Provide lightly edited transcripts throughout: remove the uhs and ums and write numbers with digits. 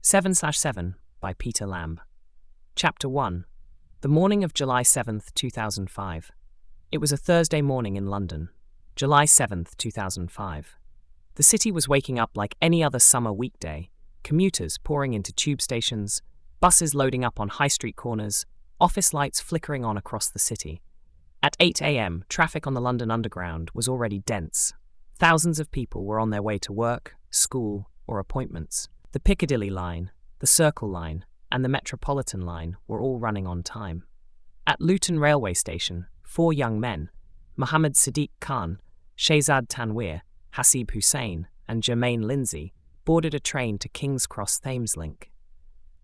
7/7 by Peter Lamb. Chapter 1. The morning of July 7th, 2005. It was a Thursday morning in London. July 7th, 2005. The city was waking up like any other summer weekday, commuters pouring into tube stations, buses loading up on high street corners, office lights flickering on across the city. At 8 a.m, traffic on the London Underground was already dense. Thousands of people were on their way to work, school, or appointments. The Piccadilly line, the Circle line, and the Metropolitan line were all running on time. At Luton railway station, 4 young men, Mohammed Sadiq Khan, Shehzad Tanweer, Hasib Hussain, and Jermaine Lindsay, boarded a train to King's Cross Thameslink.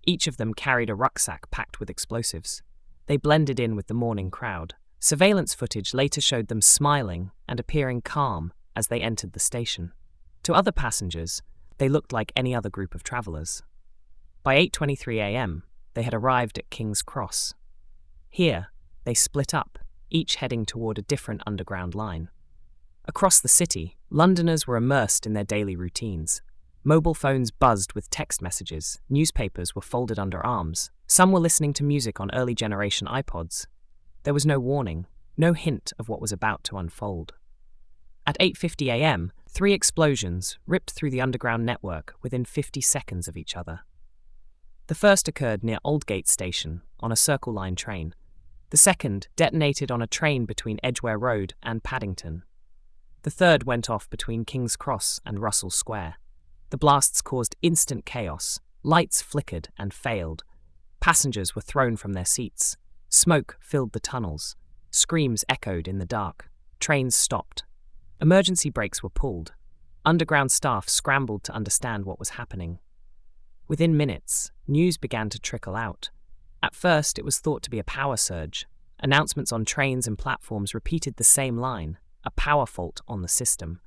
Each of them carried a rucksack packed with explosives. They blended in with the morning crowd. Surveillance footage later showed them smiling and appearing calm as they entered the station. To other passengers, they looked like any other group of travellers. By 8:23 a.m, they had arrived at King's Cross. Here, they split up, each heading toward a different underground line. Across the city, Londoners were immersed in their daily routines. Mobile phones buzzed with text messages, newspapers were folded under arms, some were listening to music on early-generation iPods. There was no warning, no hint of what was about to unfold. At 8:50 a.m, 3 explosions ripped through the underground network within 50 seconds of each other. The first occurred near Aldgate Station on a Circle Line train. The second detonated on a train between Edgware Road and Paddington. The third went off between King's Cross and Russell Square. The blasts caused instant chaos. Lights flickered and failed. Passengers were thrown from their seats. Smoke filled the tunnels. Screams echoed in the dark. Trains stopped. Emergency brakes were pulled. Underground staff scrambled to understand what was happening. Within minutes, news began to trickle out. At first, it was thought to be a power surge. Announcements on trains and platforms repeated the same line, a power fault on the system.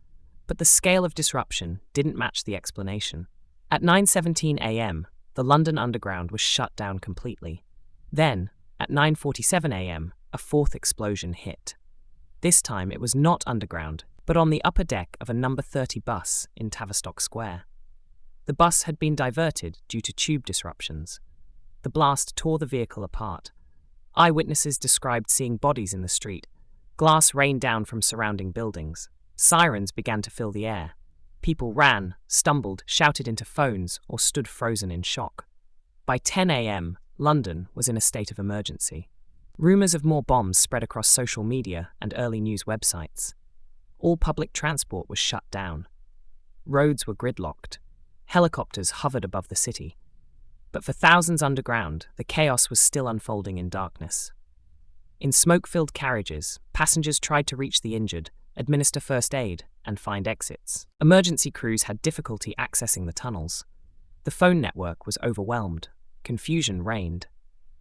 But the scale of disruption didn't match the explanation. At 9:17 a.m, the London Underground was shut down completely. Then, at 9:47 a.m, a 4th explosion hit. This time it was not underground, but on the upper deck of a number 30 bus in Tavistock Square. The bus had been diverted due to tube disruptions. The blast tore the vehicle apart. Eyewitnesses described seeing bodies in the street. Glass rained down from surrounding buildings. Sirens began to fill the air. People ran, stumbled, shouted into phones, or stood frozen in shock. By 10 a.m, London was in a state of emergency. Rumours of more bombs spread across social media and early news websites. All public transport was shut down. Roads were gridlocked. Helicopters hovered above the city. But for thousands underground, the chaos was still unfolding in darkness. In smoke-filled carriages, passengers tried to reach the injured, administer first aid, and find exits. Emergency crews had difficulty accessing the tunnels. The phone network was overwhelmed. Confusion reigned.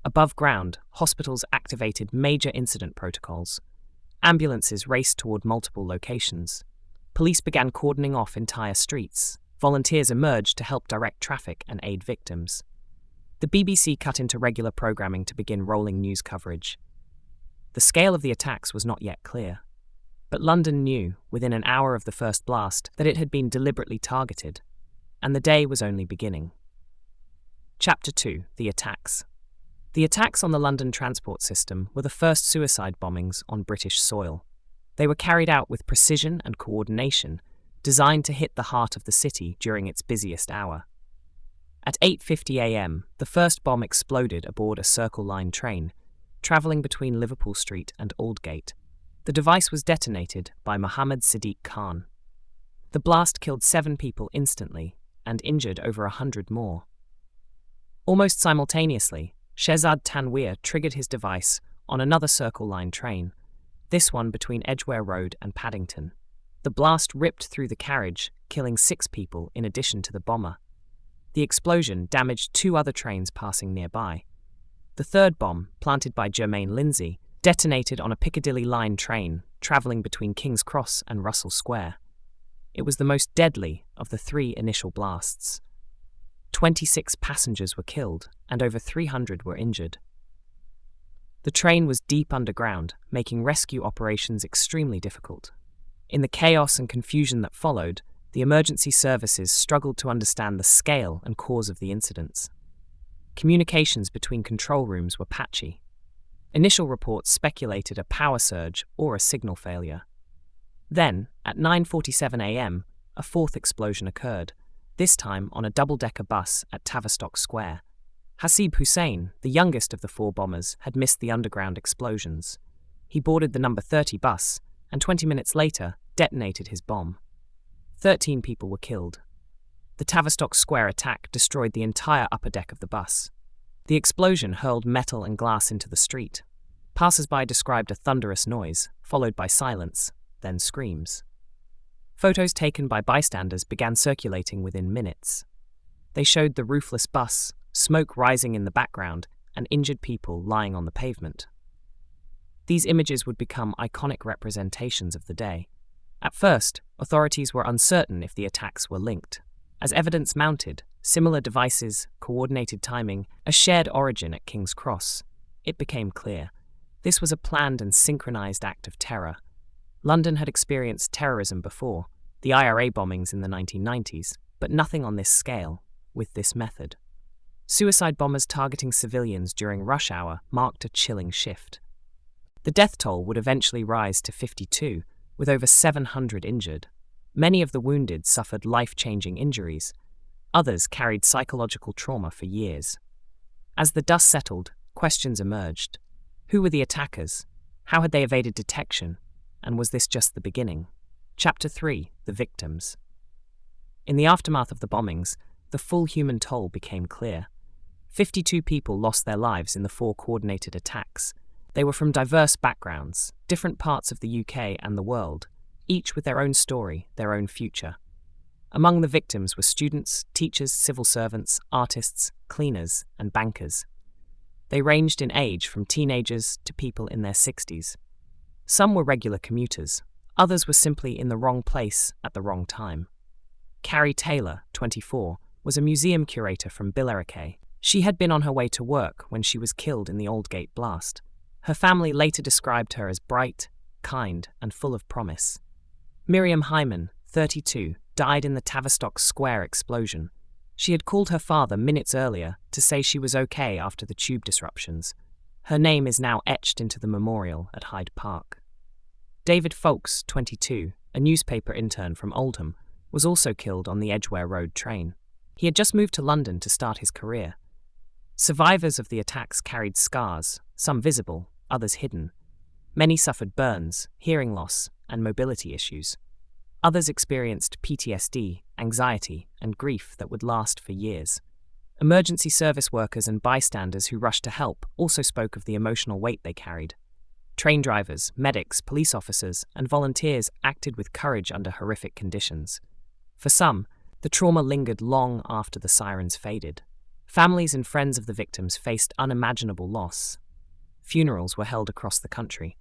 Above ground, hospitals activated major incident protocols. Ambulances raced toward multiple locations. Police began cordoning off entire streets. Volunteers emerged to help direct traffic and aid victims. The BBC cut into regular programming to begin rolling news coverage. The scale of the attacks was not yet clear. But London knew, within an hour of the first blast, that it had been deliberately targeted, and the day was only beginning. Chapter 2. The Attacks. The attacks on the London transport system were the first suicide bombings on British soil. They were carried out with precision and coordination, designed to hit the heart of the city during its busiest hour. At 8:50 a.m, the first bomb exploded aboard a Circle Line train, travelling between Liverpool Street and Aldgate. The device was detonated by Mohammed Sadiq Khan. The blast killed 7 people instantly and injured over 100 more. Almost simultaneously, Shehzad Tanweer triggered his device on another Circle Line train, this one between Edgware Road and Paddington. The blast ripped through the carriage, killing 6 people in addition to the bomber. The explosion damaged 2 other trains passing nearby. The third bomb, planted by Jermaine Lindsay, detonated on a Piccadilly line train travelling between King's Cross and Russell Square. It was the most deadly of the 3 initial blasts. 26 passengers were killed and over 300 were injured. The train was deep underground, making rescue operations extremely difficult. In the chaos and confusion that followed, The emergency services struggled to understand the scale and cause of the incidents. Communications between control rooms were patchy. Initial reports speculated a power surge or a signal failure. Then, at 9:47 a.m., a fourth explosion occurred, this time on a double-decker bus at Tavistock Square. Hasib Hussain, the youngest of the four bombers, had missed the underground explosions. He boarded the number 30 bus, and 20 minutes later, detonated his bomb. 13 people were killed. The Tavistock Square attack destroyed the entire upper deck of the bus. The explosion hurled metal and glass into the street. Passers-by described a thunderous noise, followed by silence, then screams. Photos taken by bystanders began circulating within minutes. They showed the roofless bus, smoke rising in the background, and injured people lying on the pavement. These images would become iconic representations of the day. At first, authorities were uncertain if the attacks were linked. As evidence mounted, similar devices, coordinated timing, a shared origin at King's Cross, it became clear. This was a planned and synchronized act of terror. London had experienced terrorism before, the IRA bombings in the 1990s, but nothing on this scale, with this method. Suicide bombers targeting civilians during rush hour marked a chilling shift. The death toll would eventually rise to 52, with over 700 injured. Many of the wounded suffered life-changing injuries. Others carried psychological trauma for years. As the dust settled, questions emerged. Who were the attackers? How had they evaded detection? And was this just the beginning? Chapter 3: The Victims. In the aftermath of the bombings, the full human toll became clear. 52 people lost their lives in the four coordinated attacks. They were from diverse backgrounds, different parts of the UK and the world, each with their own story, their own future. Among the victims were students, teachers, civil servants, artists, cleaners, and bankers. They ranged in age from teenagers to people in their 60s. Some were regular commuters, others were simply in the wrong place at the wrong time. Carrie Taylor, 24, was a museum curator from Billericay. She had been on her way to work when she was killed in the Aldgate blast. Her family later described her as bright, kind, and full of promise. Miriam Hyman, 32, died in the Tavistock Square explosion. She had called her father minutes earlier to say she was okay after the tube disruptions. Her name is now etched into the memorial at Hyde Park. David Folks, 22, a newspaper intern from Oldham, was also killed on the Edgware Road train. He had just moved to London to start his career. Survivors of the attacks carried scars, some visible, others hidden. Many suffered burns, hearing loss, and mobility issues. Others experienced PTSD, anxiety, and grief that would last for years. Emergency service workers and bystanders who rushed to help also spoke of the emotional weight they carried. Train drivers, medics, police officers, and volunteers acted with courage under horrific conditions. For some, the trauma lingered long after the sirens faded. Families and friends of the victims faced unimaginable loss. Funerals were held across the country.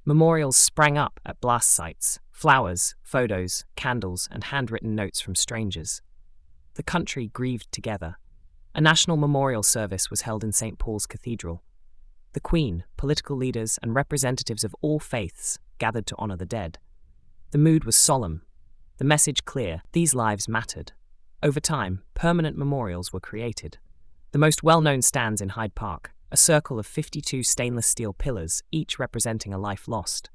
Memorials sprang up at blast sites, flowers, photos, candles, and handwritten notes from strangers. The country grieved together. A national memorial service was held in St. Paul's Cathedral. The Queen, political leaders, and representatives of all faiths gathered to honor the dead. The mood was solemn, the message clear: these lives mattered. Over time, permanent memorials were created. The most well-known stands in Hyde Park, a circle of 52 stainless steel pillars, each representing a life lost.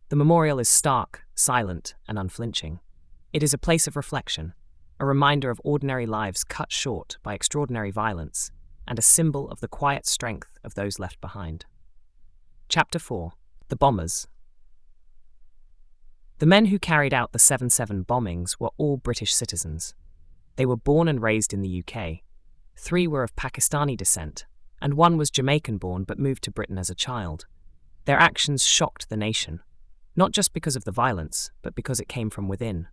The memorial is stark, silent, and unflinching. It is a place of reflection, a reminder of ordinary lives cut short by extraordinary violence, and a symbol of the quiet strength of those left behind. Chapter 4: The Bombers. The men who carried out the 7/7 bombings were all British citizens. They were born and raised in the UK. 3 were of Pakistani descent, and 1 was Jamaican-born but moved to Britain as a child. Their actions shocked the nation, not just because of the violence, but because it came from within.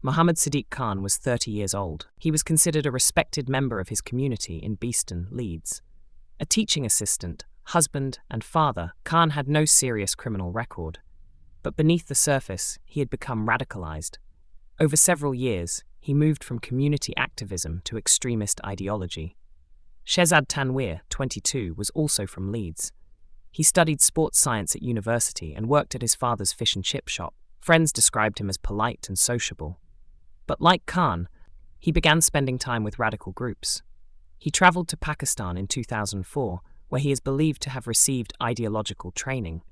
Muhammad Sadiq Khan was 30 years old. He was considered a respected member of his community in Beeston, Leeds. A teaching assistant, husband, and father, Khan had no serious criminal record. But beneath the surface, he had become radicalized. Over several years, he moved from community activism to extremist ideology. Shehzad Tanweer, 22, was also from Leeds. He studied sports science at university and worked at his father's fish and chip shop. Friends described him as polite and sociable. But like Khan, he began spending time with radical groups. He traveled to Pakistan in 2004, where he is believed to have received ideological training.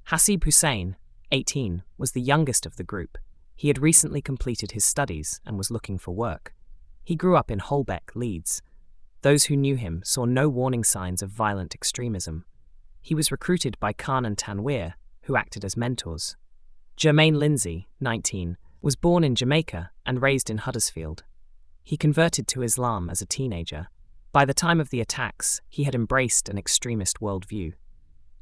Hasib Hussain, 18, was the youngest of the group. He had recently completed his studies and was looking for work. He grew up in Holbeck, Leeds. Those who knew him saw no warning signs of violent extremism. He was recruited by Khan and Tanweer, who acted as mentors. Jermaine Lindsay, 19, was born in Jamaica and raised in Huddersfield. He converted to Islam as a teenager. By the time of the attacks, he had embraced an extremist worldview.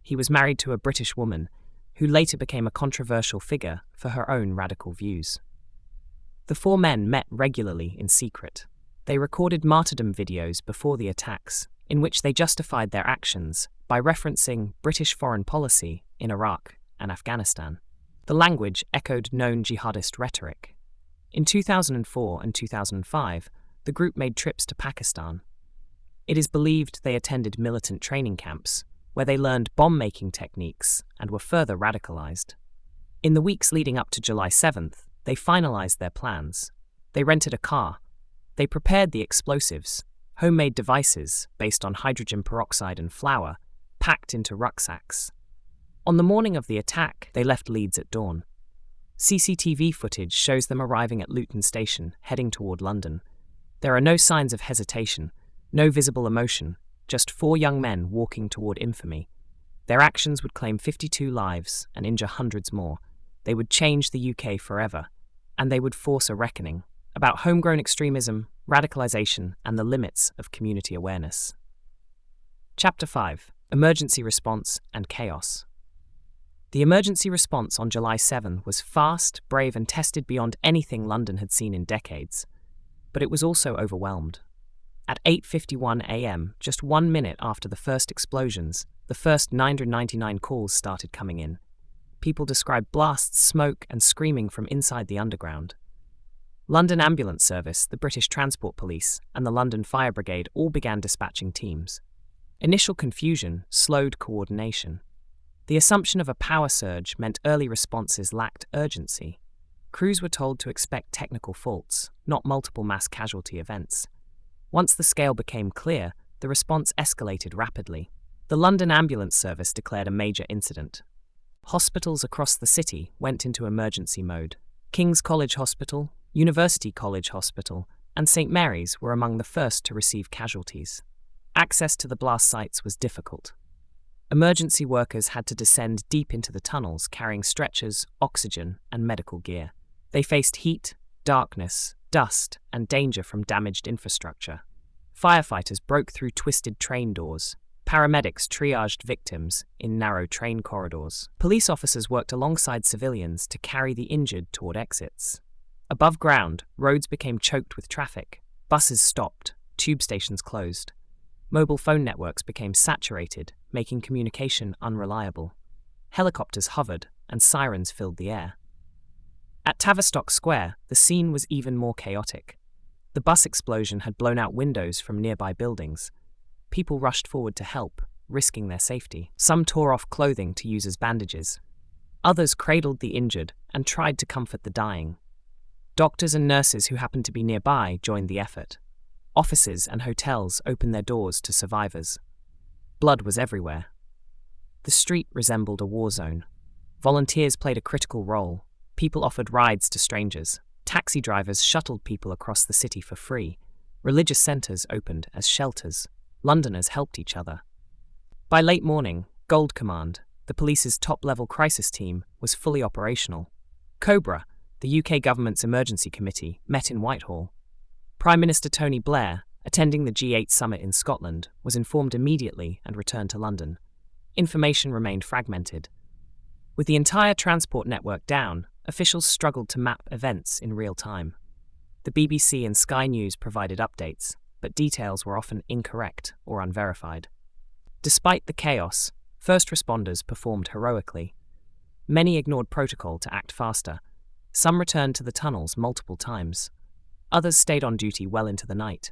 He was married to a British woman, who later became a controversial figure for her own radical views. The four men met regularly in secret. They recorded martyrdom videos before the attacks, in which they justified their actions by referencing British foreign policy in Iraq and Afghanistan. The language echoed known jihadist rhetoric. In 2004 and 2005, the group made trips to Pakistan. It is believed they attended militant training camps, where they learned bomb-making techniques and were further radicalized. In the weeks leading up to July 7th, they finalized their plans. They rented a car. They prepared the explosives, homemade devices based on hydrogen peroxide and flour, packed into rucksacks. On the morning of the attack, they left Leeds at dawn. CCTV footage shows them arriving at Luton Station, heading toward London. There are no signs of hesitation, no visible emotion, just four young men walking toward infamy. Their actions would claim 52 lives and injure hundreds more. They would change the UK forever, and they would force a reckoning about homegrown extremism, radicalization, and the limits of community awareness. Chapter 5: Emergency Response and Chaos. The emergency response on July 7 was fast, brave, and tested beyond anything London had seen in decades. But it was also overwhelmed. At 8:51 a.m., just 1 minute after the first explosions, the first 999 calls started coming in. People described blasts, smoke, and screaming from inside the underground. London Ambulance Service, the British Transport Police, and the London Fire Brigade all began dispatching teams. Initial confusion slowed coordination. The assumption of a power surge meant early responses lacked urgency. Crews were told to expect technical faults, not multiple mass casualty events. Once the scale became clear, the response escalated rapidly. The London Ambulance Service declared a major incident. Hospitals across the city went into emergency mode. King's College Hospital, University College Hospital, and St Mary's were among the first to receive casualties. Access to the blast sites was difficult. Emergency workers had to descend deep into the tunnels carrying stretchers, oxygen, and medical gear. They faced heat, darkness, dust, and danger from damaged infrastructure. Firefighters broke through twisted train doors. Paramedics triaged victims in narrow train corridors. Police officers worked alongside civilians to carry the injured toward exits. Above ground, roads became choked with traffic. Buses stopped, tube stations closed. Mobile phone networks became saturated, making communication unreliable. Helicopters hovered, and sirens filled the air. At Tavistock Square, the scene was even more chaotic. The bus explosion had blown out windows from nearby buildings. People rushed forward to help, risking their safety. Some tore off clothing to use as bandages. Others cradled the injured and tried to comfort the dying. Doctors and nurses who happened to be nearby joined the effort. Offices and hotels opened their doors to survivors. Blood was everywhere. The street resembled a war zone. Volunteers played a critical role. People offered rides to strangers. Taxi drivers shuttled people across the city for free. Religious centres opened as shelters. Londoners helped each other. By late morning, Gold Command, the police's top-level crisis team, was fully operational. Cobra, the UK government's emergency committee, met in Whitehall. Prime Minister Tony Blair, attending the G8 summit in Scotland, was informed immediately and returned to London. Information remained fragmented. With the entire transport network down, officials struggled to map events in real time. The BBC and Sky News provided updates, but details were often incorrect or unverified. Despite the chaos, first responders performed heroically. Many ignored protocol to act faster. Some returned to the tunnels multiple times. Others stayed on duty well into the night.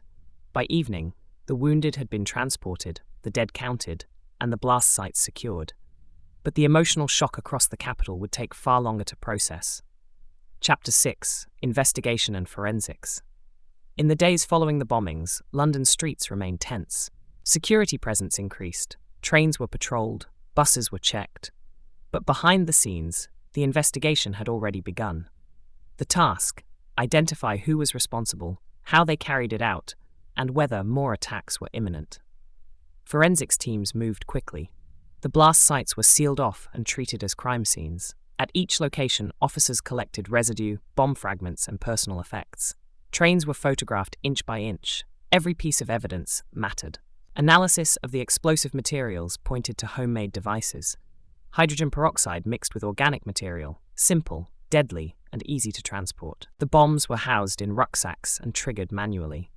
By evening, the wounded had been transported, the dead counted, and the blast sites secured. But the emotional shock across the capital would take far longer to process. Chapter 6: Investigation and Forensics. In the days following the bombings, London streets remained tense. Security presence increased, trains were patrolled, buses were checked. But behind the scenes, the investigation had already begun. The task: identify who was responsible, how they carried it out, and whether more attacks were imminent. Forensics teams moved quickly. The blast sites were sealed off and treated as crime scenes. At each location, officers collected residue, bomb fragments, and personal effects. Trains were photographed inch by inch. Every piece of evidence mattered. Analysis of the explosive materials pointed to homemade devices. Hydrogen peroxide mixed with organic material, simple, deadly, and easy to transport. The bombs were housed in rucksacks and triggered manually.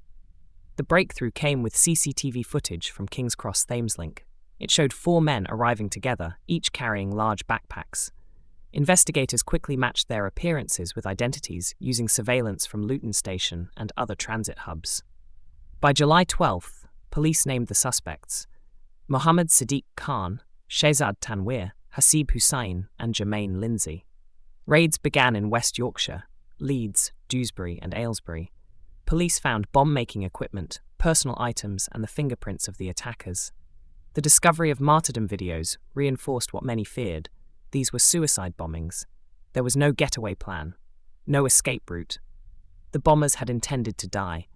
The breakthrough came with CCTV footage from King's Cross Thameslink. It showed 4 men arriving together, each carrying large backpacks. Investigators quickly matched their appearances with identities using surveillance from Luton Station and other transit hubs. By July 12th, police named the suspects: Mohammed Sadiq Khan, Shehzad Tanweer, Hasib Hussain, and Jermaine Lindsay. Raids began in West Yorkshire, Leeds, Dewsbury, and Aylesbury. Police found bomb-making equipment, personal items, and the fingerprints of the attackers. The discovery of martyrdom videos reinforced what many feared. These were suicide bombings. There was no getaway plan, no escape route. The bombers had intended to die.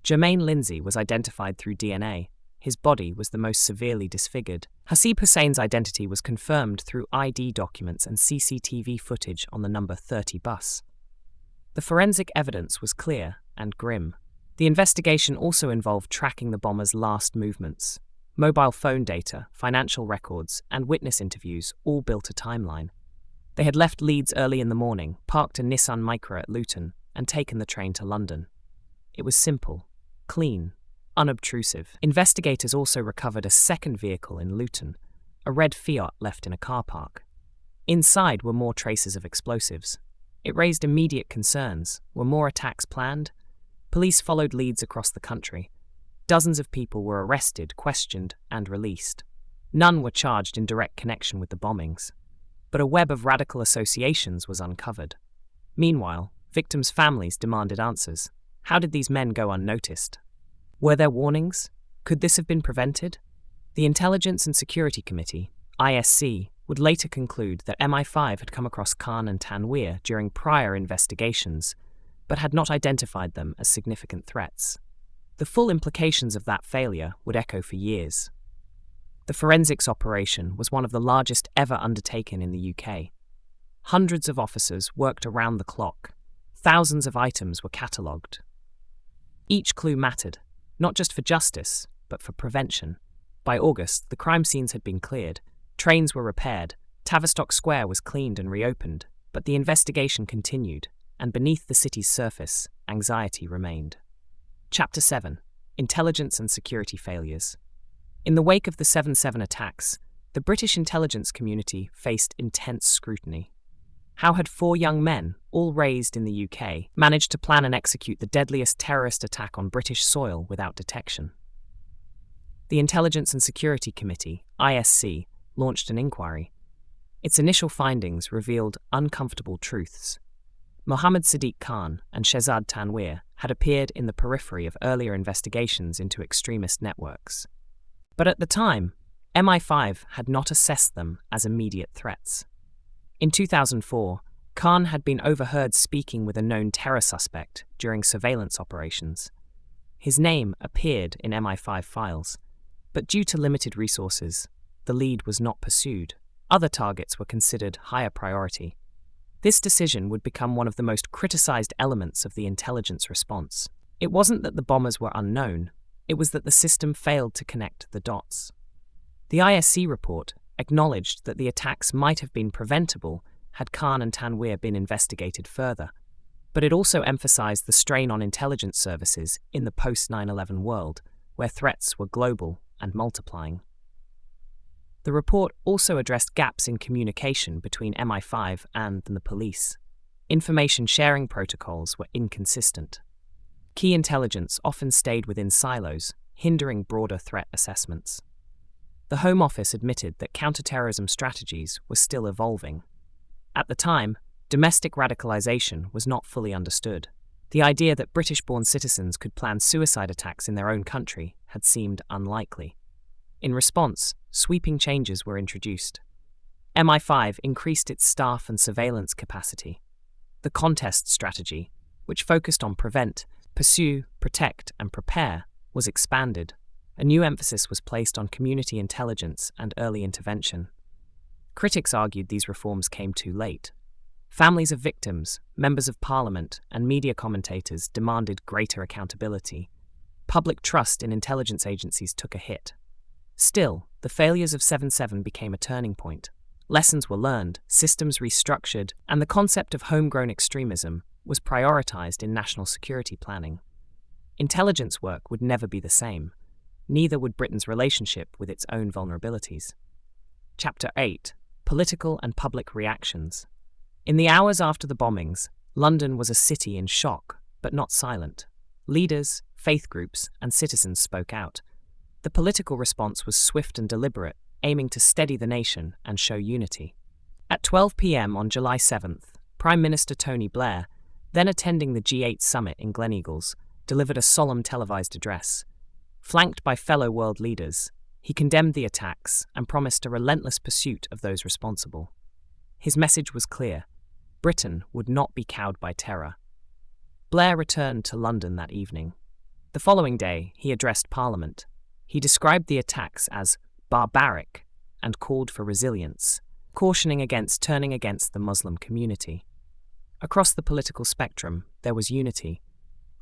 Jermaine Lindsay was identified through DNA. His body was the most severely disfigured. Hasib Hussein's identity was confirmed through ID documents and CCTV footage on the number 30 bus. The forensic evidence was clear and grim. The investigation also involved tracking the bombers' last movements. Mobile phone data, financial records, and witness interviews all built a timeline. They had left Leeds early in the morning, parked a Nissan Micra at Luton, and taken the train to London. It was simple, clean, unobtrusive. Investigators also recovered a second vehicle in Luton, a red Fiat left in a car park. Inside were more traces of explosives. It raised immediate concerns. Were more attacks planned? Police followed leads across the country. Dozens of people were arrested, questioned, and released. None were charged in direct connection with the bombings. But a web of radical associations was uncovered. Meanwhile, victims' families demanded answers. How did these men go unnoticed? Were there warnings? Could this have been prevented? The Intelligence and Security Committee, ISC, would later conclude that MI5 had come across Khan and Tanweer during prior investigations, but had not identified them as significant threats. The full implications of that failure would echo for years. The forensics operation was one of the largest ever undertaken in the UK. Hundreds of officers worked around the clock. Thousands of items were catalogued. Each clue mattered, not just for justice, but for prevention. By August, the crime scenes had been cleared, trains were repaired, Tavistock Square was cleaned and reopened, but the investigation continued, and beneath the city's surface, anxiety remained. Chapter 7: Intelligence and Security Failures. In the wake of the 7/7 attacks, the British intelligence community faced intense scrutiny. How had 4 young men, all raised in the UK, managed to plan and execute the deadliest terrorist attack on British soil without detection? The Intelligence and Security Committee, ISC, launched an inquiry. Its initial findings revealed uncomfortable truths. Mohammed Sadiq Khan and Shehzad Tanweer had appeared in the periphery of earlier investigations into extremist networks. But at the time, MI5 had not assessed them as immediate threats. In 2004, Khan had been overheard speaking with a known terror suspect during surveillance operations. His name appeared in MI5 files, but due to limited resources, the lead was not pursued. Other targets were considered higher priority. This decision would become one of the most criticized elements of the intelligence response. It wasn't that the bombers were unknown, it was that the system failed to connect the dots. The ISC report acknowledged that the attacks might have been preventable had Khan and Tanweer been investigated further, but it also emphasized the strain on intelligence services in the post-9/11 world, where threats were global and multiplying. The report also addressed gaps in communication between MI5 and the police. Information sharing protocols were inconsistent. Key intelligence often stayed within silos, hindering broader threat assessments. The Home Office admitted that counterterrorism strategies were still evolving. At the time, domestic radicalization was not fully understood. The idea that British-born citizens could plan suicide attacks in their own country had seemed unlikely. In response, sweeping changes were introduced. MI5 increased its staff and surveillance capacity. The contest strategy, which focused on prevent, pursue, protect, and prepare, was expanded. A new emphasis was placed on community intelligence and early intervention. Critics argued these reforms came too late. Families of victims, members of parliament, and media commentators demanded greater accountability. Public trust in intelligence agencies took a hit. Still, the failures of 7/7 became a turning point. Lessons were learned, systems restructured, and the concept of homegrown extremism was prioritized in national security planning. Intelligence work would never be the same. Neither would Britain's relationship with its own vulnerabilities. Chapter 8: Political and Public Reactions. In the hours after the bombings, London was a city in shock, but not silent. Leaders, faith groups, and citizens spoke out. The political response was swift and deliberate, aiming to steady the nation and show unity. At 12 p.m. on July 7th, Prime Minister Tony Blair, then attending the G8 summit in Gleneagles, delivered a solemn televised address. Flanked by fellow world leaders, he condemned the attacks and promised a relentless pursuit of those responsible. His message was clear: Britain would not be cowed by terror. Blair returned to London that evening. The following day, he addressed Parliament. He described the attacks as barbaric and called for resilience, cautioning against turning against the Muslim community. Across the political spectrum, there was unity.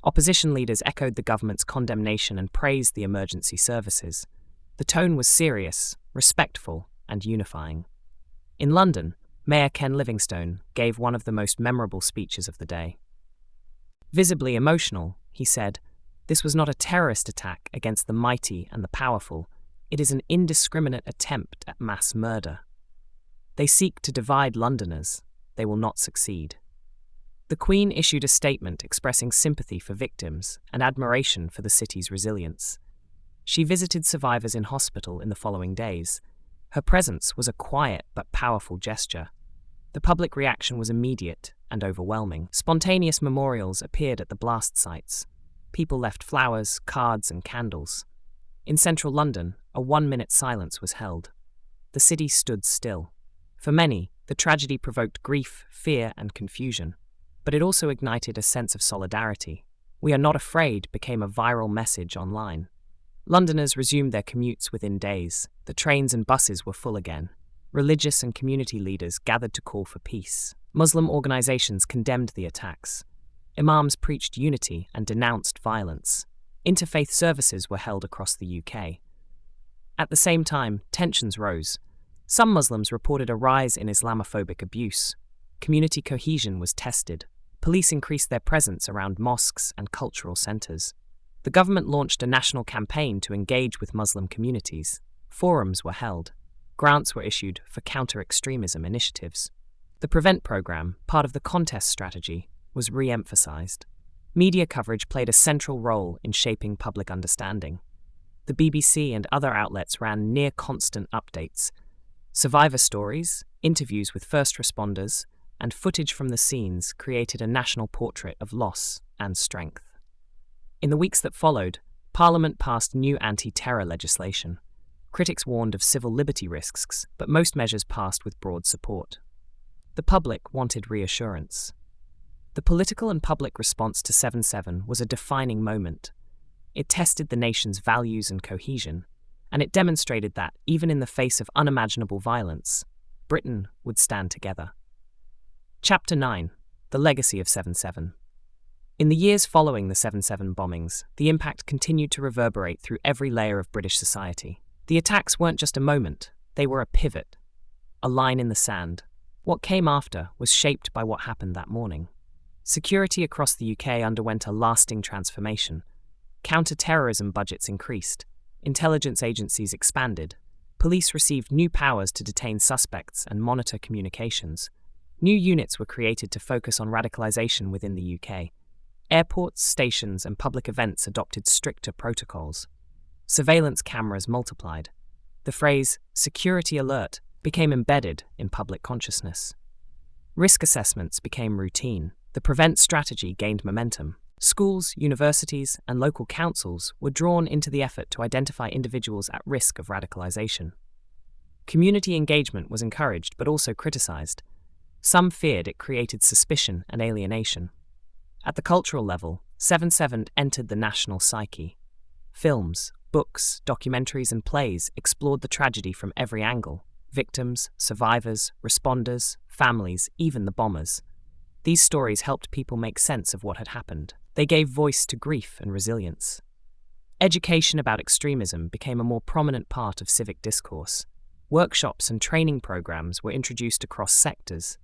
Opposition leaders echoed the government's condemnation and praised the emergency services. The tone was serious, respectful, and unifying. In London, Mayor Ken Livingstone gave one of the most memorable speeches of the day. Visibly emotional, he said, "This was not a terrorist attack against the mighty and the powerful. It is an indiscriminate attempt at mass murder. They seek to divide Londoners. They will not succeed." The Queen issued a statement expressing sympathy for victims and admiration for the city's resilience. She visited survivors in hospital in the following days. Her presence was a quiet but powerful gesture. The public reaction was immediate and overwhelming. Spontaneous memorials appeared at the blast sites. People left flowers, cards, and candles. In central London, a 1-minute silence was held. The city stood still. For many, the tragedy provoked grief, fear, and confusion. But it also ignited a sense of solidarity. "We are not afraid" became a viral message online. Londoners resumed their commutes within days. The trains and buses were full again. Religious and community leaders gathered to call for peace. Muslim organizations condemned the attacks. Imams preached unity and denounced violence. Interfaith services were held across the UK. At the same time, tensions rose. Some Muslims reported a rise in Islamophobic abuse. Community cohesion was tested. Police increased their presence around mosques and cultural centres. The government launched a national campaign to engage with Muslim communities. Forums were held. Grants were issued for counter-extremism initiatives. The Prevent programme, part of the contest strategy, was re-emphasised. Media coverage played a central role in shaping public understanding. The BBC and other outlets ran near-constant updates. Survivor stories, interviews with first responders, and footage from the scenes created a national portrait of loss and strength. In the weeks that followed, Parliament passed new anti-terror legislation. Critics warned of civil liberty risks, but most measures passed with broad support. The public wanted reassurance. The political and public response to 7/7 was a defining moment. It tested the nation's values and cohesion, and it demonstrated that, even in the face of unimaginable violence, Britain would stand together. Chapter 9: The Legacy of 7/7. In the years following the 7/7 bombings, the impact continued to reverberate through every layer of British society. The attacks weren't just a moment, they were a pivot, a line in the sand. What came after was shaped by what happened that morning. Security across the UK underwent a lasting transformation. Counter-terrorism budgets increased, intelligence agencies expanded, police received new powers to detain suspects and monitor communications. New units were created to focus on radicalisation within the UK. Airports, stations, and public events adopted stricter protocols. Surveillance cameras multiplied. The phrase "security alert" became embedded in public consciousness. Risk assessments became routine. The prevent strategy gained momentum. Schools, universities, and local councils were drawn into the effort to identify individuals at risk of radicalization. Community engagement was encouraged but also criticized. Some feared it created suspicion and alienation. At the cultural level, 7/7 entered the national psyche. Films, books, documentaries, and plays explored the tragedy from every angle: victims, survivors, responders, families, even the bombers. These stories helped people make sense of what had happened. They gave voice to grief and resilience. Education about extremism became a more prominent part of civic discourse. Workshops and training programs were introduced across sectors.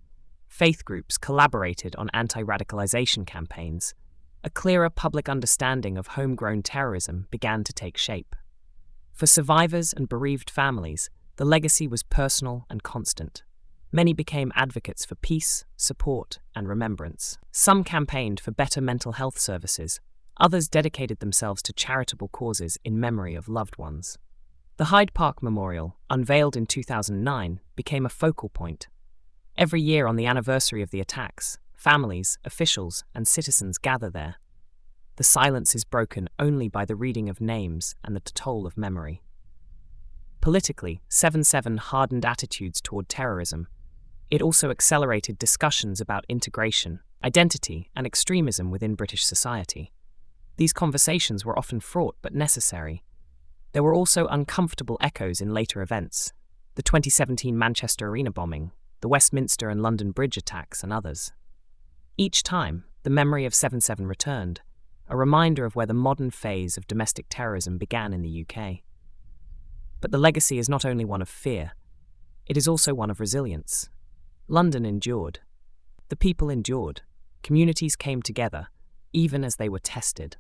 Faith groups collaborated on anti-radicalization campaigns. A clearer public understanding of homegrown terrorism began to take shape. For survivors and bereaved families, the legacy was personal and constant. Many became advocates for peace, support, and remembrance. Some campaigned for better mental health services. Others dedicated themselves to charitable causes in memory of loved ones. The Hyde Park Memorial, unveiled in 2009, became a focal point. Every year on the anniversary of the attacks, families, officials, and citizens gather there. The silence is broken only by the reading of names and the toll of memory. Politically, 7/7 hardened attitudes toward terrorism. It also accelerated discussions about integration, identity, and extremism within British society. These conversations were often fraught but necessary. There were also uncomfortable echoes in later events: the 2017 Manchester Arena bombing, the Westminster and London Bridge attacks, and others. Each time, the memory of 7/7 returned, a reminder of where the modern phase of domestic terrorism began in the UK. But the legacy is not only one of fear, it is also one of resilience. London endured. The people endured. Communities came together, even as they were tested.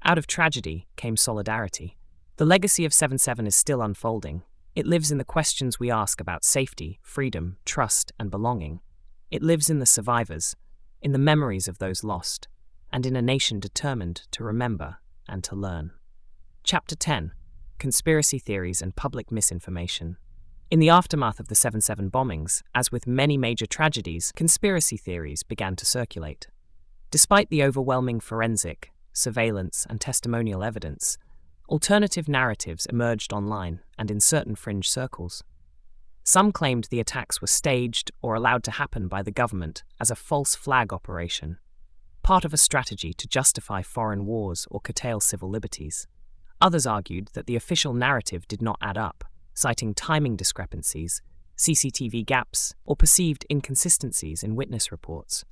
Out of tragedy came solidarity. The legacy of 7/7 is still unfolding. It lives in the questions we ask about safety, freedom, trust, and belonging. It lives in the survivors, in the memories of those lost, and in a nation determined to remember and to learn. Chapter 10: Conspiracy Theories and Public Misinformation. In the aftermath of the 7/7 bombings, as with many major tragedies, conspiracy theories began to circulate. Despite the overwhelming forensic, surveillance, and testimonial evidence, alternative narratives emerged online and in certain fringe circles. Some claimed the attacks were staged or allowed to happen by the government as a false flag operation, part of a strategy to justify foreign wars or curtail civil liberties. Others argued that the official narrative did not add up, citing timing discrepancies, CCTV gaps, or perceived inconsistencies in witness reports.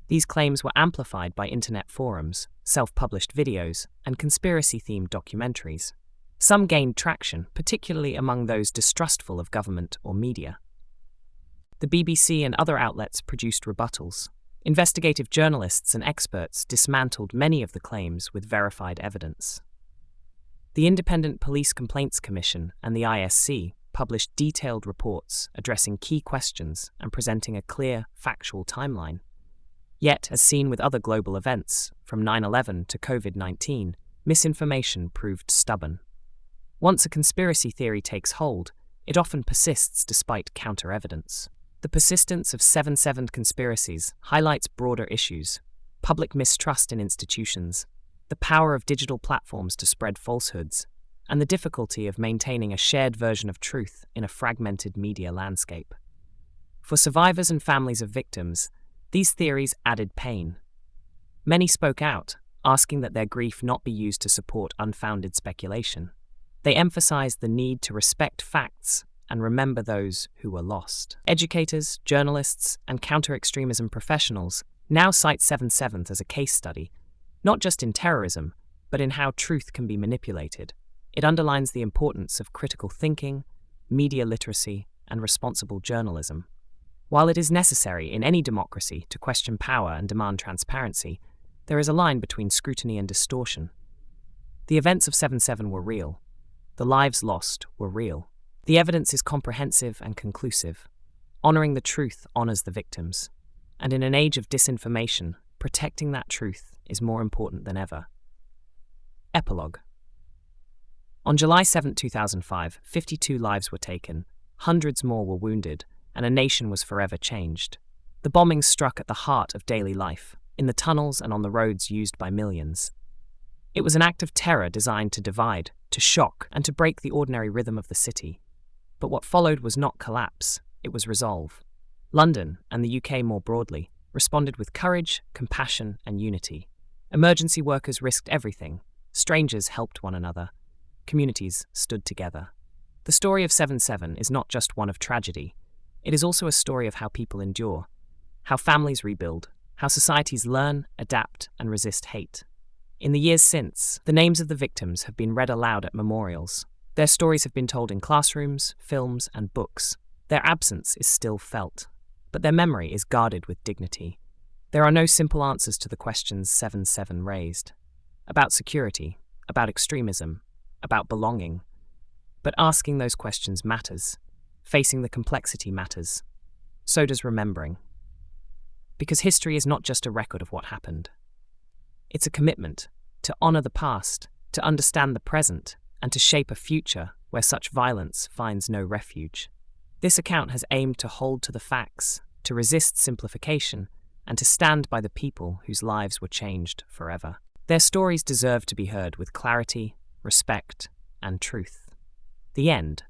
These claims were amplified by internet forums, self-published videos, and conspiracy-themed documentaries. Some gained traction, particularly among those distrustful of government or media. The BBC and other outlets produced rebuttals. Investigative journalists and experts dismantled many of the claims with verified evidence. The Independent Police Complaints Commission and the ISC published detailed reports addressing key questions and presenting a clear, factual timeline. Yet, as seen with other global events, from 9/11 to COVID-19, misinformation proved stubborn. Once a conspiracy theory takes hold, it often persists despite counter-evidence. The persistence of 7/7 conspiracies highlights broader issues: public mistrust in institutions, the power of digital platforms to spread falsehoods, and the difficulty of maintaining a shared version of truth in a fragmented media landscape. For survivors and families of victims, these theories added pain. Many spoke out, asking that their grief not be used to support unfounded speculation. They emphasized the need to respect facts and remember those who were lost. Educators, journalists, and counter-extremism professionals now cite 7/7 as a case study, not just in terrorism, but in how truth can be manipulated. It underlines the importance of critical thinking, media literacy, and responsible journalism. While it is necessary in any democracy to question power and demand transparency, there is a line between scrutiny and distortion. The events of 7/7 were real. The lives lost were real. The evidence is comprehensive and conclusive. Honoring the truth honors the victims. And in an age of disinformation, protecting that truth is more important than ever. Epilogue. On July 7, 2005, 52 lives were taken, hundreds more were wounded, and a nation was forever changed. The bombings struck at the heart of daily life, in the tunnels and on the roads used by millions. It was an act of terror designed to divide, to shock, and to break the ordinary rhythm of the city. But what followed was not collapse, it was resolve. London, and the UK more broadly, responded with courage, compassion, and unity. Emergency workers risked everything. Strangers helped one another. Communities stood together. The story of 7/7 is not just one of tragedy. It is also a story of how people endure, how families rebuild, how societies learn, adapt, and resist hate. In the years since, the names of the victims have been read aloud at memorials. Their stories have been told in classrooms, films, and books. Their absence is still felt, but their memory is guarded with dignity. There are no simple answers to the questions 7/7 raised. About security, about extremism, about belonging. But asking those questions matters. Facing the complexity matters. So does remembering. Because history is not just a record of what happened. It's a commitment to honor the past, to understand the present, and to shape a future where such violence finds no refuge. This account has aimed to hold to the facts, to resist simplification, and to stand by the people whose lives were changed forever. Their stories deserve to be heard with clarity, respect, and truth. The end.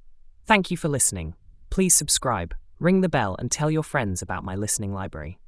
Thank you for listening. Please subscribe, ring the bell, and tell your friends about my listening library.